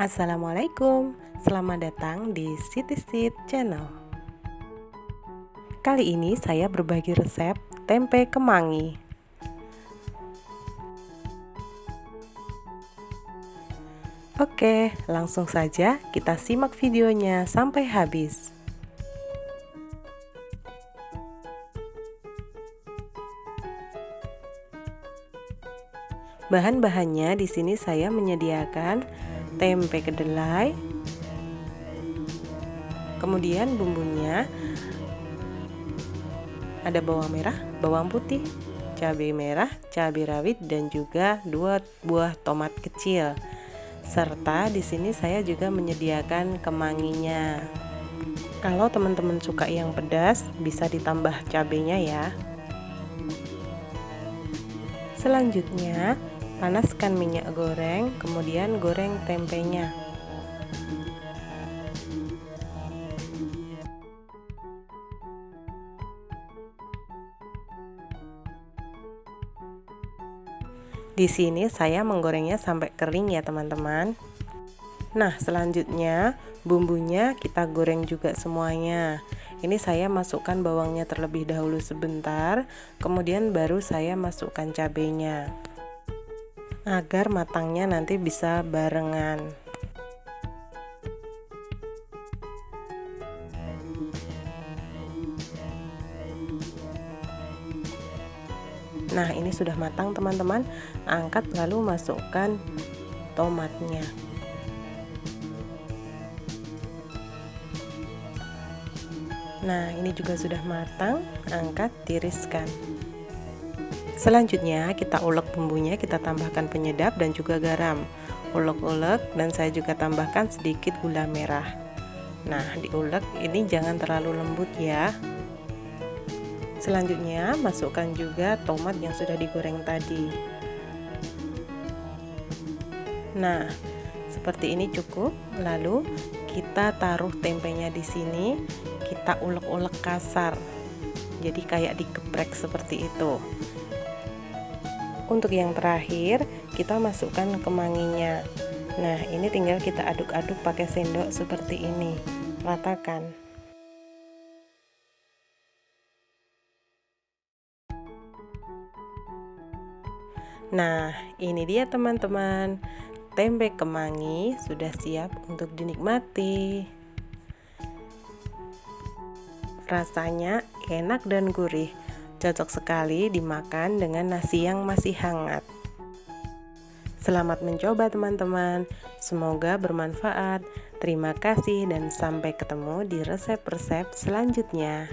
Assalamualaikum, selamat datang di Siti Sit Channel. Kali ini saya berbagi resep tempe kemangi. Oke, langsung saja kita simak videonya sampai habis. Bahan-bahannya di sini saya menyediakan tempe kedelai, kemudian bumbunya ada bawang merah, bawang putih, cabai merah, cabai rawit, dan juga 2 buah tomat kecil. Serta di sini saya juga menyediakan kemanginya. Kalau teman-teman suka yang pedas, bisa ditambah cabenya ya. Selanjutnya, panaskan minyak goreng, kemudian goreng tempenya. Di sini saya menggorengnya sampai kering ya teman-teman. Nah, selanjutnya bumbunya kita goreng juga semuanya. Ini saya masukkan bawangnya terlebih dahulu sebentar, kemudian baru saya masukkan cabenya. Agar matangnya nanti bisa barengan. Nah, ini sudah matang teman-teman. Angkat lalu masukkan tomatnya. Nah, ini juga sudah matang, angkat, tiriskan. Selanjutnya kita ulek bumbunya, kita tambahkan penyedap dan juga garam. Ulek-ulek dan saya juga tambahkan sedikit gula merah. Nah, diulek ini jangan terlalu lembut ya. Selanjutnya masukkan juga tomat yang sudah digoreng tadi. Nah, seperti ini cukup. Lalu kita taruh tempenya di sini, kita ulek-ulek kasar. Jadi kayak digeprek seperti itu. Untuk yang terakhir, kita masukkan kemanginya. Nah, ini tinggal kita aduk-aduk pakai sendok seperti ini. Ratakan. Nah, ini dia teman-teman. Tempe kemangi sudah siap untuk dinikmati. Rasanya enak dan gurih. Cocok sekali dimakan dengan nasi yang masih hangat. Selamat mencoba teman-teman. Semoga bermanfaat. Terima kasih dan sampai ketemu di resep-resep selanjutnya.